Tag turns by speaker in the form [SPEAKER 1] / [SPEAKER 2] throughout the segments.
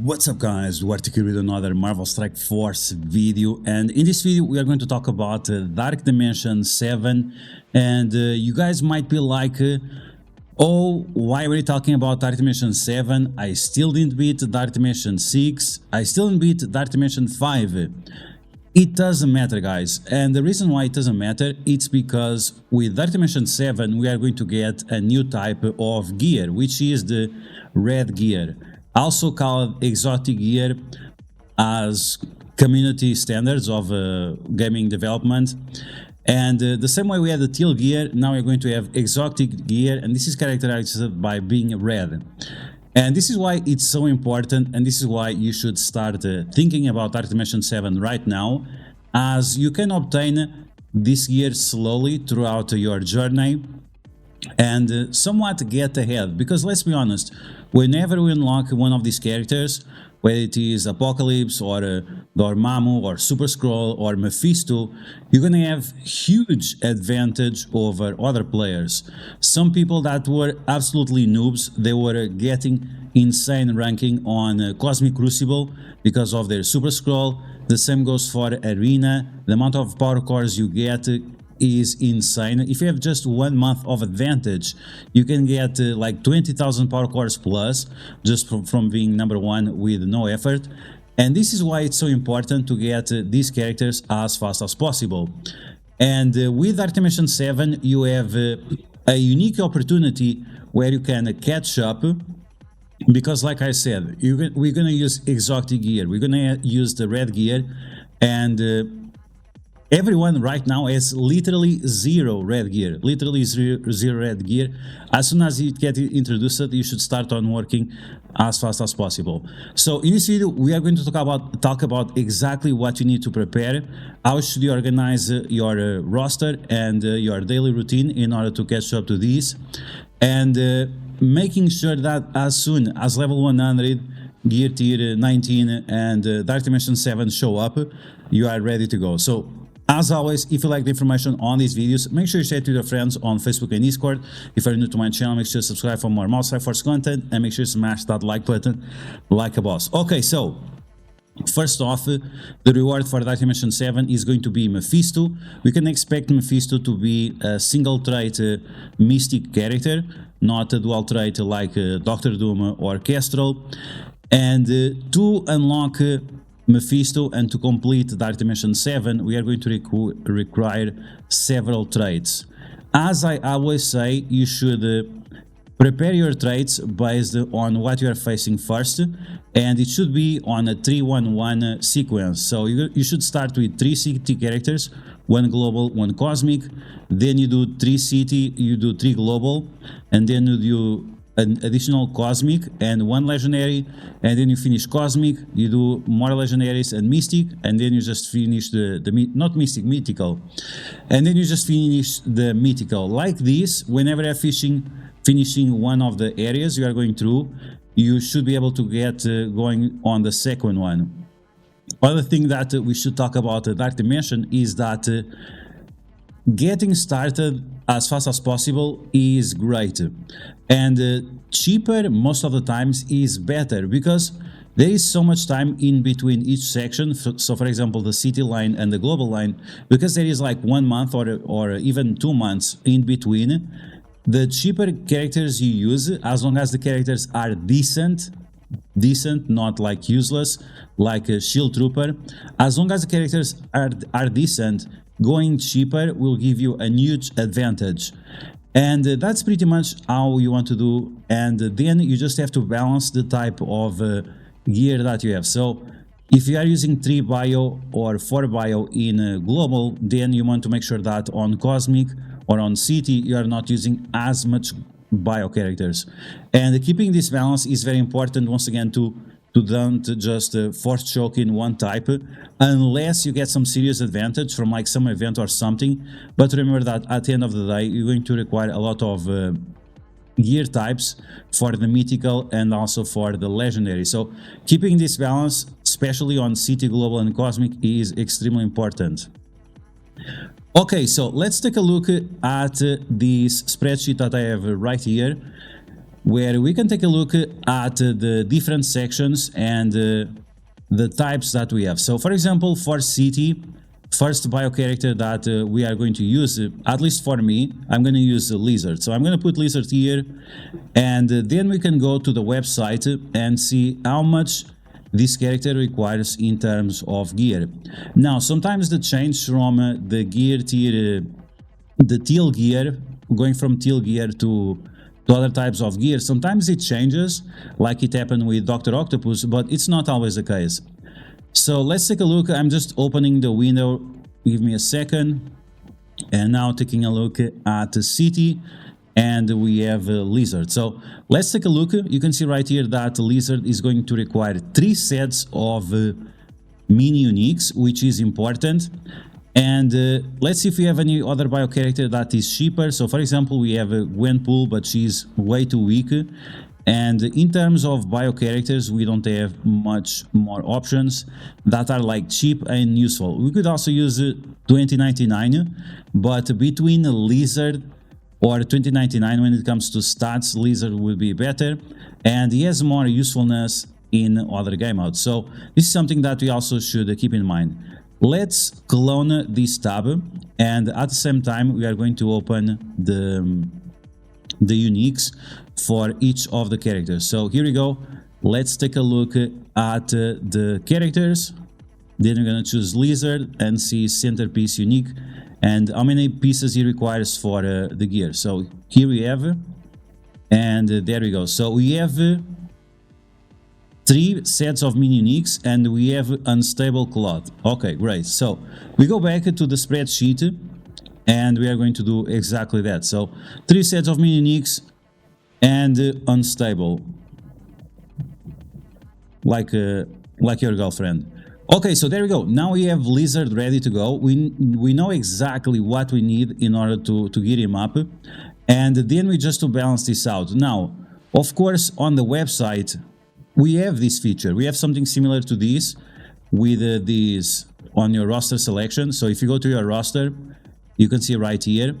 [SPEAKER 1] What's up guys, DuArktik with another Marvel Strike Force video, and in this video we are going to talk about Dark Dimension 7. And you guys might be like, oh, why were you talking about Dark Dimension 7? I still didn't beat Dark Dimension 6, I still didn't beat Dark Dimension 5. It doesn't matter guys, and the reason why it doesn't matter, it's because with Dark Dimension 7 we are going to get a new type of gear, which is the red gear, also called exotic gear as community standards of gaming development. And the same way we had the teal gear, now we're going to have exotic gear, and this is characterized by being red. And this is why it's so important, and this is why you should start thinking about Dark Dimension 7 right now, as you can obtain this gear slowly throughout your journey and somewhat get ahead. Because let's be honest, whenever we unlock one of these characters, whether it is Apocalypse or Dormammu or Super Skrull or Mephisto, you're gonna have huge advantage over other players. Some people that were absolutely noobs, they were getting insane ranking on Cosmic Crucible because of their Super Skrull. The same goes for Arena. The amount of power cores you get is insane. If you have just 1 month of advantage, you can get like 20,000 power cores plus just from being number one with no effort. And this is why it's so important to get these characters as fast as possible. And with Dark Dimension 7 you have a unique opportunity where you can catch up, because like I said, we're gonna use exotic gear, we're gonna use the red gear, and everyone right now has literally zero red gear, literally zero red gear. As soon as it gets introduced, you should start on working as fast as possible. So in this video, we are going to talk about exactly what you need to prepare, how should you organize your roster and your daily routine in order to catch up to these, and making sure that as soon as level 100, gear tier 19 and Dark Dimension 7 show up, you are ready to go. So as always, if you like the information on these videos, make sure you share it with your friends on Facebook and Discord. If you're new to my channel, make sure you subscribe for more Marvel Strike Force content, and make sure you smash that like button like a boss. Okay, so first off, the reward for Dark Dimension 7 is going to be Mephisto. We can expect Mephisto to be a single trait mystic character, not a dual trait like Doctor Doom or Kestrel. And to unlock Mephisto and to complete Dark Dimension 7, we are going to require several traits. As I always say, you should prepare your traits based on what you are facing first, and it should be on a 3-1-1 sequence. So you should start with 3 city characters, 1 global, 1 cosmic, then you do 3 city, you do 3 global, and then you do an additional cosmic and 1 legendary, and then you finish cosmic, you do more legendaries and mystic, and then you just finish not mystic, mythical, and then you just finish the mythical. Like this, whenever you're finishing one of the areas you are going through, you should be able to get going on the second one. Other thing that we should talk about Dark Dimension is that getting started as fast as possible is great, and cheaper most of the times is better, because there is so much time in between each section. So for example, the city line and the global line, because there is like 1 month or even 2 months in between, the cheaper characters you use, as long as the characters are decent, not like useless like a shield trooper, as long as the characters are decent, going cheaper will give you a huge advantage. And that's pretty much how you want to do, and then you just have to balance the type of gear that you have. So if you are using 3 bio or 4 bio in global, then you want to make sure that on cosmic or on city you are not using as much bio characters. And keeping this balance is very important, once again, to don't just force choke in one type, unless you get some serious advantage from like some event or something. But remember that at the end of the day, you're going to require a lot of gear types for the mythical and also for the legendary. So keeping this balance, especially on city, global and cosmic, is extremely important. Okay, so let's take a look at this spreadsheet that I have right here. where we can take a look at the different sections and the types that we have. So for example, for city, first bio character that we are going to use, at least for me, I'm going to use a lizard. So I'm going to put lizard here, and then we can go to the website and see how much this character requires in terms of gear. Now, sometimes the change from the gear tier, the teal gear, going from teal gear to other types of gear, sometimes it changes, like it happened with Dr. Octopus, but it's not always the case. So let's take a look. I'm just opening the window, give me a second, and now taking a look at the city, and we have a lizard. So let's take a look. You can see right here that the lizard is going to require 3 sets of mini uniques, which is important. And let's see if we have any other bio character that is cheaper. So for example, we have a Gwenpool, but she's way too weak. And in terms of bio characters, we don't have much more options that are like cheap and useful. We could also use 2099, but between a lizard or 2099 when it comes to stats, lizard would be better, and he has more usefulness in other game modes. So this is something that we also should keep in mind. Let's clone this tab, and at the same time we are going to open the uniques for each of the characters. So here we go. Let's take a look at the characters. Then we're going to choose lizard and see centerpiece unique and how many pieces he requires for the gear. So here we have, and there we go. So we have 3 sets of mini uniques, and we have unstable cloth. Okay, great. So we go back to the spreadsheet, and we are going to do exactly that. So 3 sets of mini uniques and unstable, like your girlfriend. Okay, so there we go. Now we have lizard ready to go. We know exactly what we need in order to gear him up, and then we just to balance this out. Now, of course, on the website we have this feature. We have something similar to this with this on your roster selection. So if you go to your roster, you can see right here,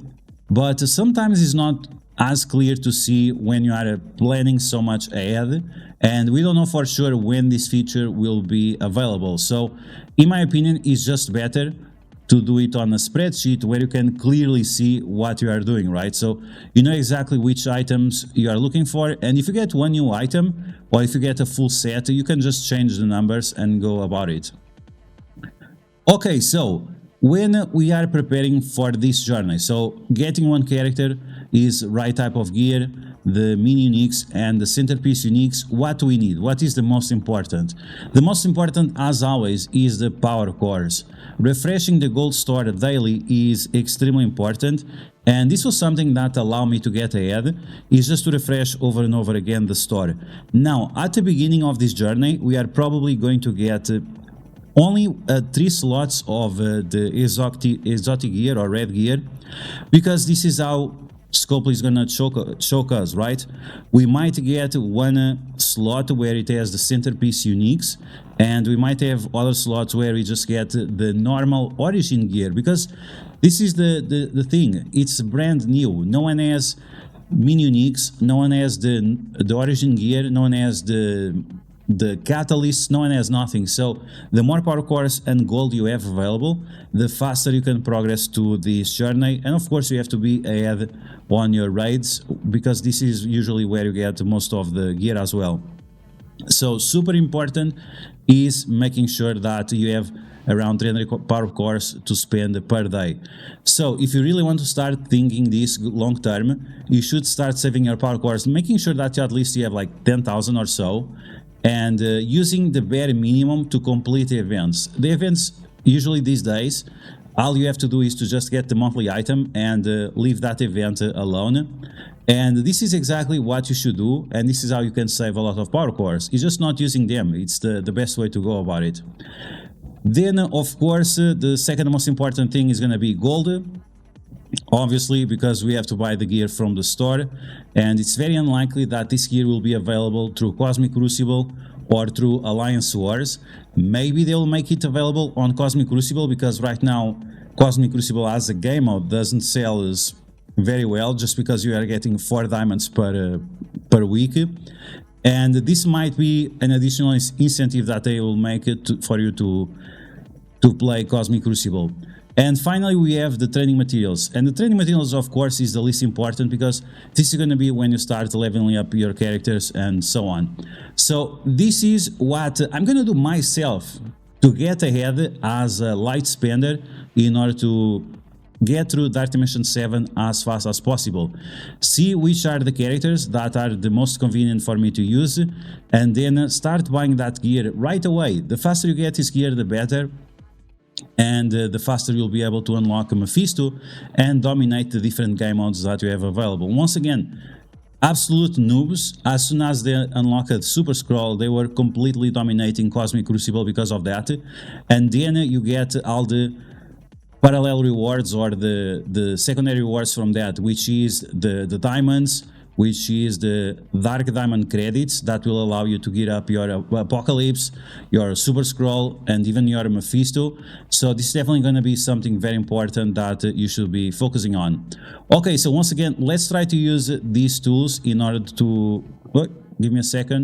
[SPEAKER 1] but sometimes it's not as clear to see when you are planning so much ahead, and we don't know for sure when this feature will be available. So in my opinion, it's just better to do it on a spreadsheet where you can clearly see what you are doing, right? So you know exactly which items you are looking for, and if you get one new item or if you get a full set, you can just change the numbers and go about it. Okay, so when we are preparing for this journey, so getting one character is right type of gear, the mini uniques and the centerpiece uniques, what do we need? What is the most important? The most important, as always, is the power cores. Refreshing the gold store daily is extremely important, and this was something that allowed me to get ahead, is just to refresh over and over again the store. Now, at the beginning of this journey, we are probably going to get only 3 slots of the exotic gear or red gear, because this is how Scopely is gonna choke us, right? We might get one slot where it has the centerpiece uniques, and we might have other slots where we just get the normal origin gear, because this is the thing, it's brand new. No one has mini uniques, no one has the origin gear, no one has the catalyst, no one has nothing. So the more power cores and gold you have available, the faster you can progress to this journey. And of course you have to be ahead on your raids, because this is usually where you get most of the gear as well. So super important is making sure that you have around 300 power cores to spend per day. So if you really want to start thinking this long term, you should start saving your power cores, making sure that you at least you have like 10,000 or so, and using the bare minimum to complete the events. The events usually these days, all you have to do is to just get the monthly item and leave that event alone. And this is exactly what you should do, and this is how you can save a lot of power cores. It's just not using them. It's the best way to go about it. Then, of course, the second most important thing is going to be gold. Obviously, because we have to buy the gear from the store, and it's very unlikely that this gear will be available through Cosmic Crucible or through Alliance Wars. Maybe they'll make it available on Cosmic Crucible, because right now Cosmic Crucible as a game mode doesn't sell as very well, just because you are getting 4 diamonds per per week, and this might be an additional incentive that they will make it for you to play Cosmic Crucible. And finally, we have the training materials. And the training materials, of course, is the least important because this is going to be when you start leveling up your characters and so on. So this is what I'm going to do myself to get ahead as a light spender in order to get through Dark Dimension 7 as fast as possible. See which are the characters that are the most convenient for me to use, and then start buying that gear right away. The faster you get this gear, the better. And the faster you'll be able to unlock Mephisto and dominate the different game modes that you have available. Once again, absolute noobs, as soon as they unlocked Super Scroll, they were completely dominating Cosmic Crucible because of that. And then you get all the parallel rewards or the secondary rewards from that, which is the diamonds, which is the Dark Diamond credits that will allow you to gear up your Apocalypse, your Super Scroll, and even your Mephisto. So this is definitely going to be something very important that you should be focusing on. Okay, so once again, let's try to use these tools in order to... give me a second.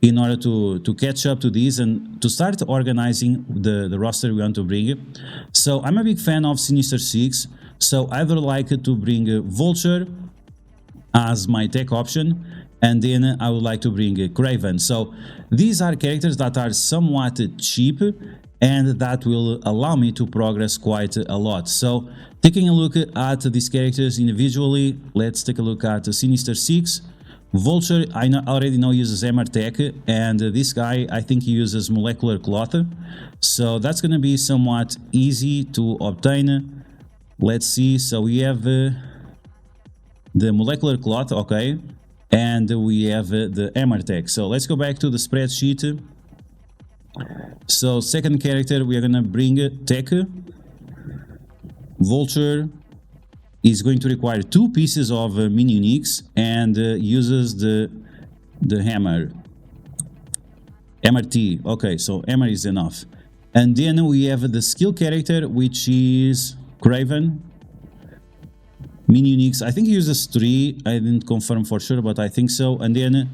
[SPEAKER 1] In order to catch up to these and to start organizing the roster we want to bring. So I'm a big fan of Sinister Six, so I would like to bring Vulture as my tech option, and then I would like to bring Craven. So these are characters that are somewhat cheap and that will allow me to progress quite a lot. So taking a look at these characters individually, let's take a look at Sinister Six. Vulture, I already know uses Hammer Tech, and this guy, I think he uses Molecular Cloth. So that's going to be somewhat easy to obtain. Let's see, so we have the Molecular Cloth, okay, and we have the Hammer Tech. So let's go back to the spreadsheet. So second character, we are gonna bring Tech. Vulture is going to require 2 pieces of mini uniques and uses the hammer. Hammer T, okay, so hammer is enough. And then we have the skill character, which is Craven. Mini uniques, I think he uses 3, I didn't confirm for sure, but I think so. And then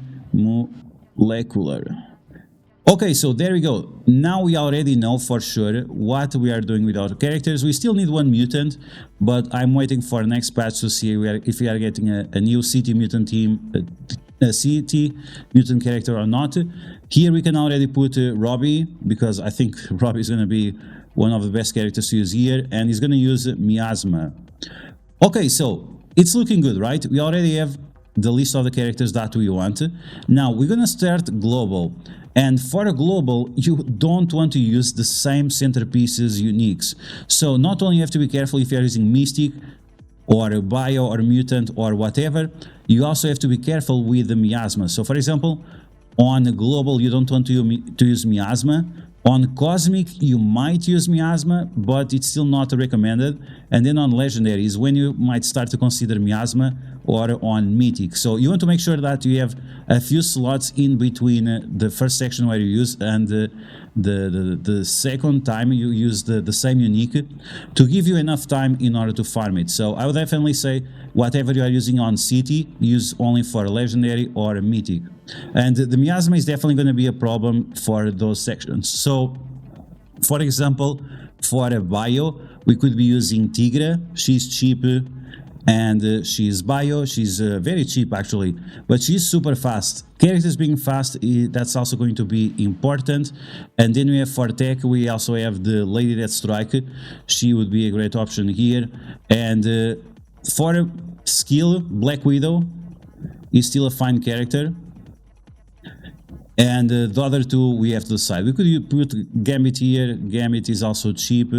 [SPEAKER 1] Molecular. Okay, so there we go. Now we already know for sure what we are doing with our characters. We still need 1 mutant, but I'm waiting for next patch to see if we are getting a new city mutant team, a city mutant character or not. Here we can already put Robbie, because I think Robbie is going to be one of the best characters to use here, and he's going to use Miasma. Okay, so it's looking good, right? We already have the list of the characters that we want. Now we're gonna start global, and for a global you don't want to use the same centerpieces uniques. So not only you have to be careful if you're using Mystic or Bio or Mutant or whatever, you also have to be careful with the Miasma. So for example, on global you don't want to use Miasma. On Cosmic, you might use Miasma, but it's still not recommended. And then on Legendary is when you might start to consider Miasma, or on Mythic. So you want to make sure that you have a few slots in between the first section where you use and the second time you use the same unique to give you enough time in order to farm it. So I would definitely say whatever you are using on City, use only for Legendary or Mythic. And the Miasma is definitely going to be a problem for those sections. So, for example, for a Bio, we could be using Tigra. She's cheap and she's Bio. She's very cheap actually, but she's super fast. Characters being fast, that's also going to be important. And then we have for tech, we also have the Lady Deathstrike. She would be a great option here. And for skill, Black Widow is still a fine character. And the other two we have to decide. We could put Gambit here. Gambit is also cheap.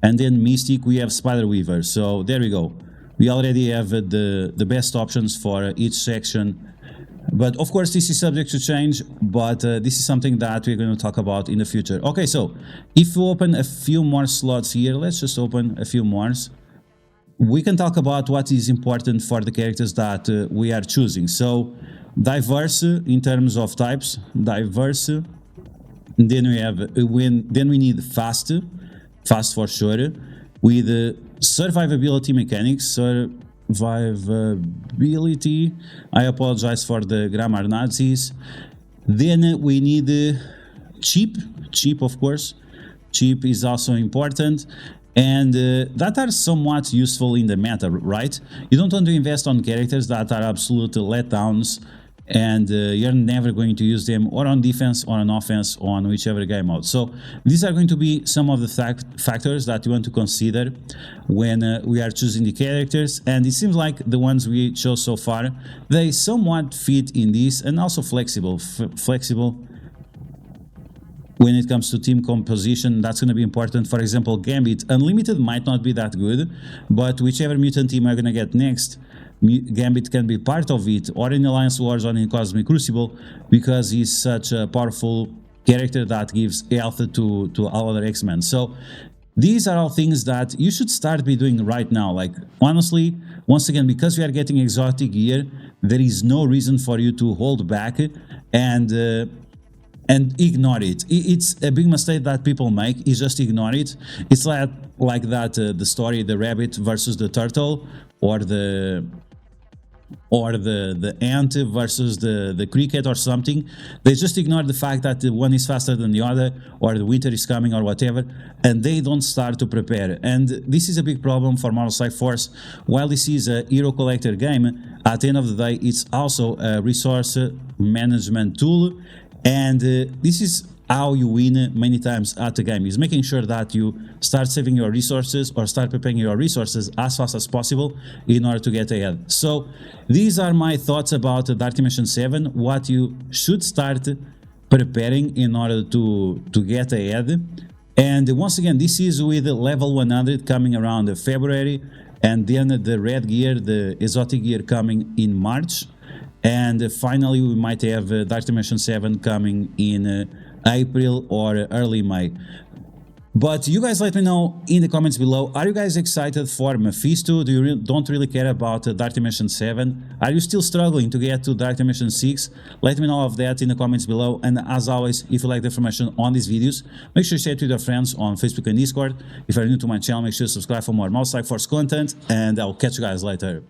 [SPEAKER 1] And then Mystic, we have Spider Weaver. So there we go. We already have the best options for each section. But of course this is subject to change, but this is something that we're going to talk about in the future. Okay, so if we open a few more slots here, let's just open a few more. We can talk about what is important for the characters that we are choosing. So diverse in terms of types, diverse. And then we have then we need fast for sure, with survivability mechanics. So survivability. I apologize for the grammar Nazis. Then we need cheap, of course. Cheap is also important, and that are somewhat useful in the meta, right? You don't want to invest on characters that are absolute letdowns, and you're never going to use them or on defense or on offense on whichever game mode. So these are going to be some of the factors that you want to consider when we are choosing the characters, and it seems like the ones we chose so far, they somewhat fit in this, and also flexible when it comes to team composition. That's going to be important. For example, Gambit Unlimited might not be that good, but whichever mutant team I'm going to get next, Gambit can be part of it, or in Alliance Wars or in Cosmic Crucible, because he's such a powerful character that gives health to all other X-Men. So these are all things that you should start be doing right now. Like, honestly, once again, because we are getting exotic gear, there is no reason for you to hold back and ignore it. It's a big mistake that people make, is just ignore it. It's like that the story, the rabbit versus the turtle, or the ant versus the cricket or something. They just ignore the fact that the one is faster than the other, or the winter is coming, or whatever, and they don't start to prepare. And this is a big problem for Marvel Strike Force. While this is a hero collector game, at the end of the day, it's also a resource management tool, and this is how you win many times at the game, is making sure that you start saving your resources or start preparing your resources as fast as possible in order to get ahead. So these are my thoughts about Dark Dimension 7, what you should start preparing in order to get ahead. And once again, this is with level 100 coming around February, and then the red gear, the exotic gear, coming in March. And finally, we might have Dark Dimension 7 coming in April or early May. But you guys let me know in the comments below, are you guys excited for Mephisto? Do you don't really care about Dark Dimension 7? Are you still struggling to get to Dark Dimension 6? Let me know of that in the comments below. And as always, if you like the information on these videos, make sure you share it with your friends on Facebook and Discord. If you're new to my channel, make sure to subscribe for more Marvel Strike Force content, and I'll catch you guys later.